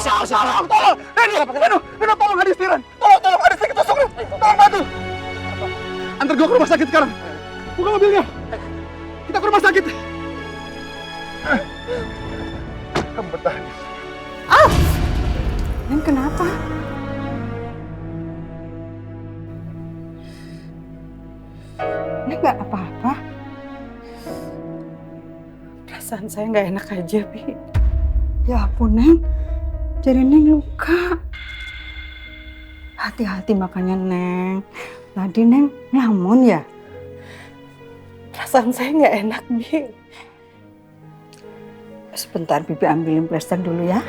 Tolong! Reno, tolong Adisti, Ren! Tolong Adisti ketusuk, Ren! Tolong bantu! Antar gua ke rumah sakit sekarang. Buka mobilnya. Kita ke rumah sakit. Kamu bertahan. Neng kenapa? Neng nggak apa-apa. Perasaan saya nggak enak aja, Bi. Ya ampun, Neng. Jadi Neng luka. Hati-hati makanya, Neng. Tadi Neng ngelamun ya? Perasaan saya nggak enak, Bi. Sebentar, Bibi ambilin plester dulu ya.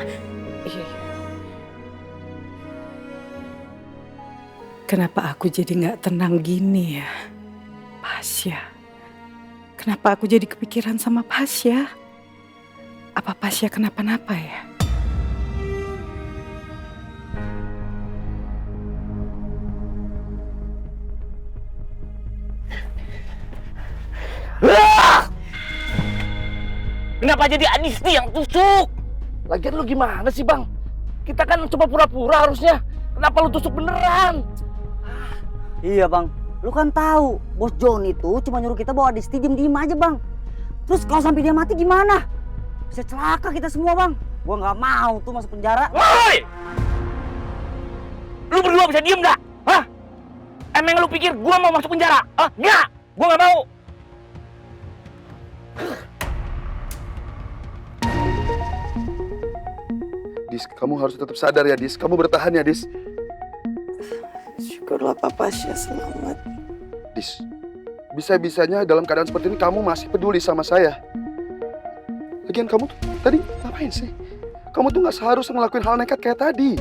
Iya. Kenapa aku jadi nggak tenang gini ya, Pasya? Kenapa aku jadi kepikiran sama Pasya? Apa Pasya kenapa-napa ya? Kenapa jadi Adisti yang tusuk? Lagian lu gimana sih, Bang? Kita kan cuma pura-pura harusnya. Kenapa lu tusuk beneran? Iya Bang, lu kan tahu Bos John itu cuma nyuruh kita bawa Adisti diem-diem aja Bang. Terus kalau sampai dia mati gimana? Bisa celaka kita semua Bang. Gua nggak mau tuh masuk penjara. Woi! Lu berdua bisa diem dah? Hah? Emang lu pikir gua mau masuk penjara? Hah? Nggak! Gua nggak mau! Dis, kamu harus tetap sadar ya, Dis. Kamu bertahan ya, Dis. Syukurlah Papa Pasya selamat. Dis, bisa-bisanya dalam keadaan seperti ini kamu masih peduli sama saya. Lagian kamu tuh tadi ngapain sih? Kamu tuh nggak seharusnya ngelakuin hal nekat kayak tadi.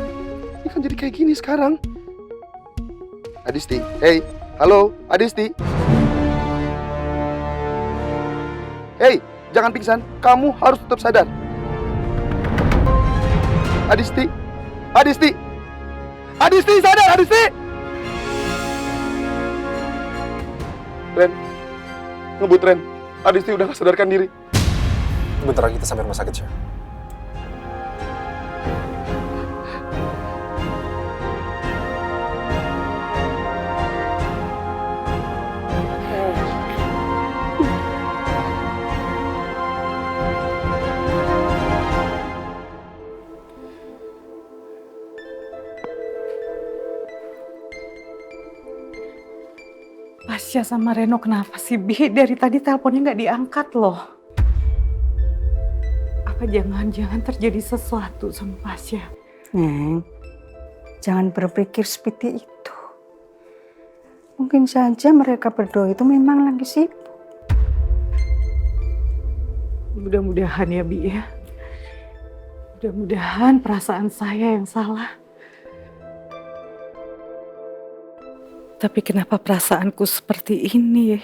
Ini kan jadi kayak gini sekarang. Adisti, hey, halo, Adisti. Hey, jangan pingsan. Kamu harus tetap sadar. Adisti, Adisti, Adisti sadar, Adisti. Ren, ngebut Ren. Adisti udah gak sadarkan diri. Bentar lagi kita sampai rumah sakit, Syah. Pasya sama Reno kenapa sih, Bi? Dari tadi teleponnya nggak diangkat loh. Apa jangan-jangan terjadi sesuatu sama Pasya? Neng, jangan berpikir seperti itu. Mungkin saja mereka berdua itu memang lagi sibuk. Mudah-mudahan ya, Bi ya. Mudah-mudahan perasaan saya yang salah. Tapi kenapa perasaanku seperti ini?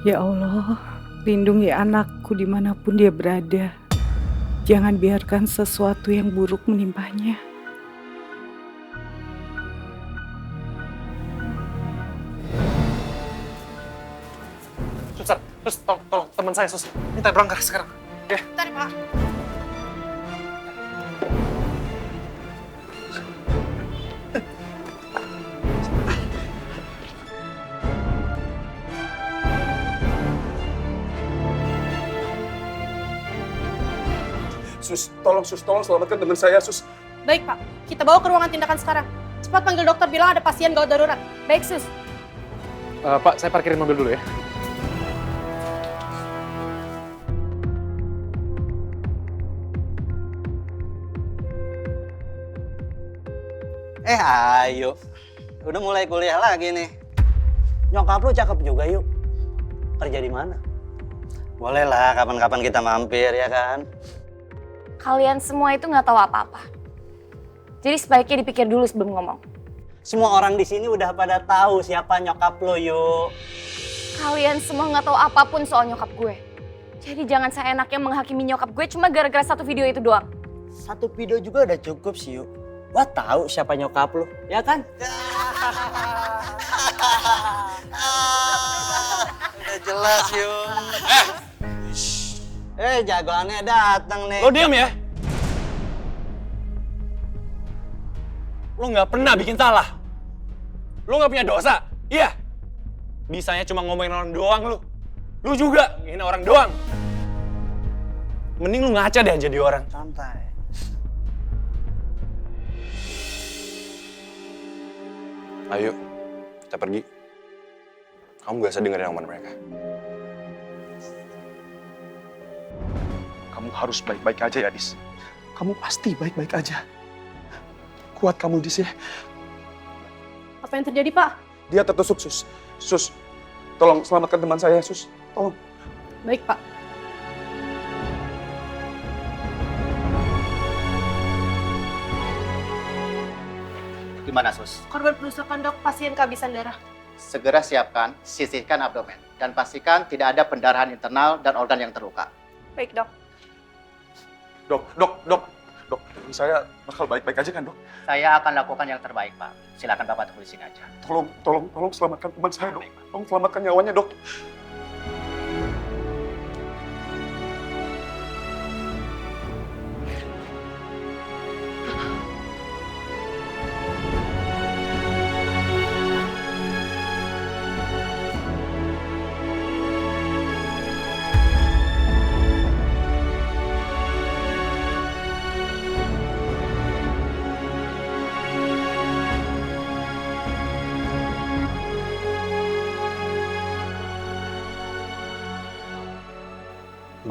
Ya Allah, lindungi anakku dimanapun dia berada. Jangan biarkan sesuatu yang buruk menimpanya. Suster, tolong teman saya, Sus. Minta berangkat sekarang. Ya. Bentar, Pak. Sus, tolong selamatkan teman saya, Sus. Baik, Pak. Kita bawa ke ruangan tindakan sekarang. Cepat panggil dokter, bilang ada pasien gawat darurat. Baik, Sus. Pak, saya parkirin mobil dulu ya. Ayo. Udah mulai kuliah lagi nih. Nyokap lu cakep juga yuk. Kerja di mana? Boleh lah, kapan-kapan kita mampir ya kan? Kalian semua itu nggak tahu apa-apa. Jadi sebaiknya dipikir dulu sebelum ngomong. Semua orang di sini udah pada tahu siapa nyokap lo yuk. Kalian semua nggak tahu apapun soal nyokap gue. Jadi jangan seenaknya menghakimi nyokap gue cuma gara-gara satu video itu doang. Satu video juga udah cukup sih yuk. Gua tahu siapa nyokap lo, ya kan? Udah jelas yuk. Eh, Eh, Eh, jagoannya datang nih. lo diem ya? Lo nggak pernah bikin salah. Lo nggak punya dosa. Iya. Bisanya cuma ngomongin orang doang lu. Lu juga ngehina orang doang. Mending lu ngaca deh jadi orang. Santai. Ayo, kita pergi. Kamu gak usah dengerin omongan mereka. Kamu harus baik-baik aja ya, Dis. Kamu pasti baik-baik aja. Kuat kamu, Dis ya. Apa yang terjadi, Pak? Dia tertusuk, Sus. Sus, tolong selamatkan teman saya, Sus. Tolong. Baik, Pak. Gimana, Sus? Korban penusukan, Dok. Pasien kehabisan darah. Segera siapkan, sisihkan abdomen, dan pastikan tidak ada pendarahan internal dan organ yang terluka. Baik, Dok. Dok, saya bakal baik-baik aja kan, Dok? Saya akan lakukan yang terbaik, Pak. Silakan Bapak tunggu di sini aja. Tolong selamatkan teman saya, Dok. Tolong selamatkan nyawanya, Dok.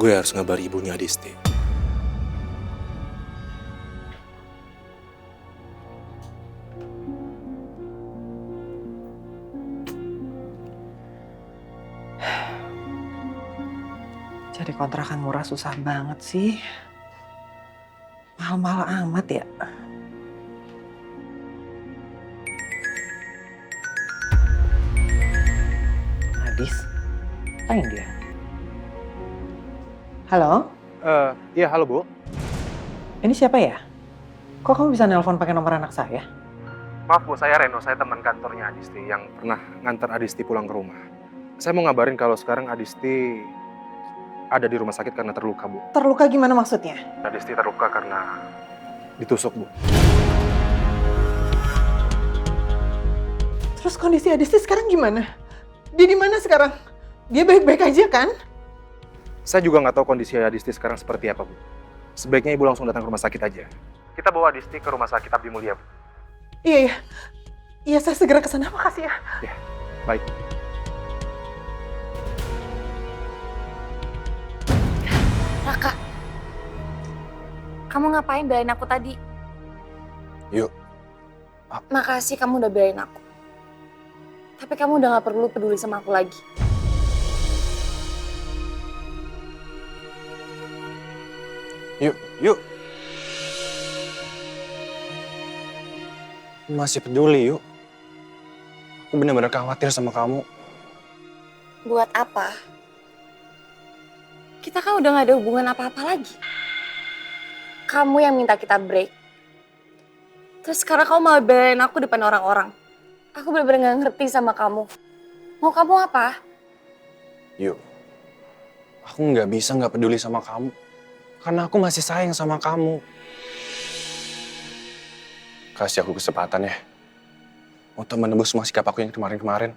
Gue harus ngabari ibunya Adisti. Cari kontrakan murah susah banget sih. Mahal-mahal amat ya. Adis, apain dia? Halo? Iya, halo Bu. Ini siapa ya? Kok kamu bisa nelpon pakai nomor anak saya? Maaf Bu, saya Reno, saya teman kantornya Adisti yang pernah nganter Adisti pulang ke rumah. Saya mau ngabarin kalau sekarang Adisti ada di rumah sakit karena terluka, Bu. Terluka gimana maksudnya? Adisti terluka karena ditusuk, Bu. Terus kondisi Adisti sekarang gimana? Dia di mana sekarang? Dia baik-baik aja kan? Saya juga nggak tahu kondisi Adisti sekarang seperti apa, Bu. Sebaiknya Ibu langsung datang ke rumah sakit aja. Kita bawa Adisti ke rumah sakit Abdi Mulia, Bu. Iya. Iya, saya segera ke sana. Makasih ya. Ya, baik. Raka, kamu ngapain belain aku tadi? Yuk. Makasih kamu udah belain aku. Tapi kamu udah gak perlu peduli sama aku lagi. Yuk. Masih peduli, yuk. Aku benar-benar khawatir sama kamu. Buat apa? Kita kan udah gak ada hubungan apa-apa lagi. Kamu yang minta kita break. Terus sekarang kamu malah belain aku depan orang-orang. Aku benar-benar gak ngerti sama kamu. Mau kamu apa? Yuk. Aku nggak bisa nggak peduli sama kamu. Karena aku masih sayang sama kamu. Kasih aku kesempatan ya. Untuk menebus semua sikap aku yang kemarin-kemarin.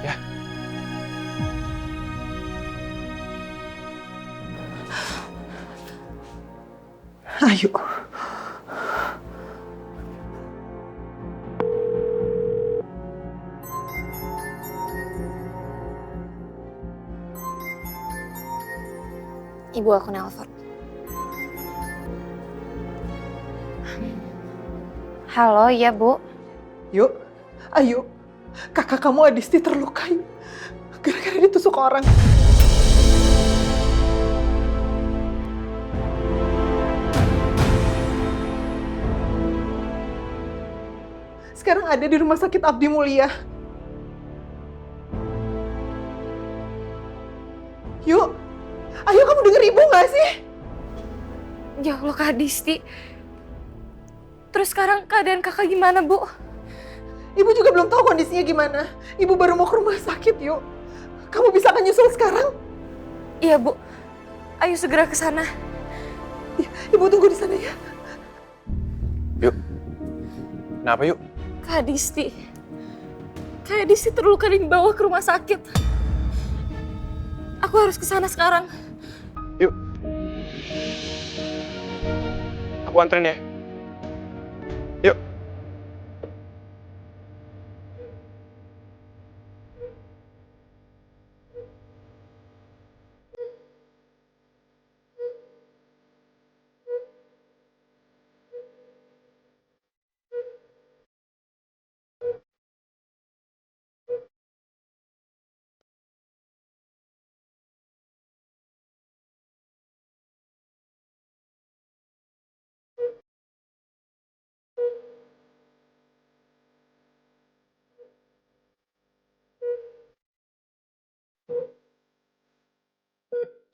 Ya. Ayo. Ibu aku nelpon. Halo, iya Bu. Yuk, ayo. Kakak kamu Adisti terlukai. Gara-gara ditusuk orang. Sekarang ada di rumah sakit Abdi Mulia. Yuk, ayo kamu denger ibu gak sih? Ya Allah, Kak Disti. Terus sekarang keadaan kakak gimana, Bu? Ibu juga belum tahu kondisinya gimana. Ibu baru mau ke rumah sakit, yuk. Kamu bisa kan nyusul sekarang? Iya, Bu. Ayo segera ke sana. Ibu tunggu di sana ya. Yuk. Kenapa yuk? Kak Disti. Kak Disti terluka dan dibawa ke rumah sakit. Aku harus ke sana sekarang. Yuk. Aku anterin ya. Yuk.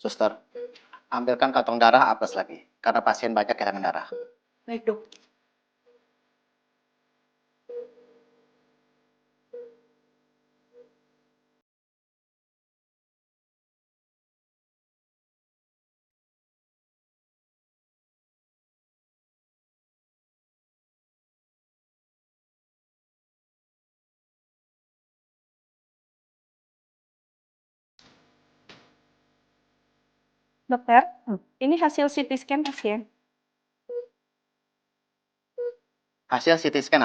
Suster, ambilkan kantong darah A+ lagi, karena pasien banyak kehilangan darah. Baik, Dok. Dokter, ini hasil CT scan pasien. Hasil CT scan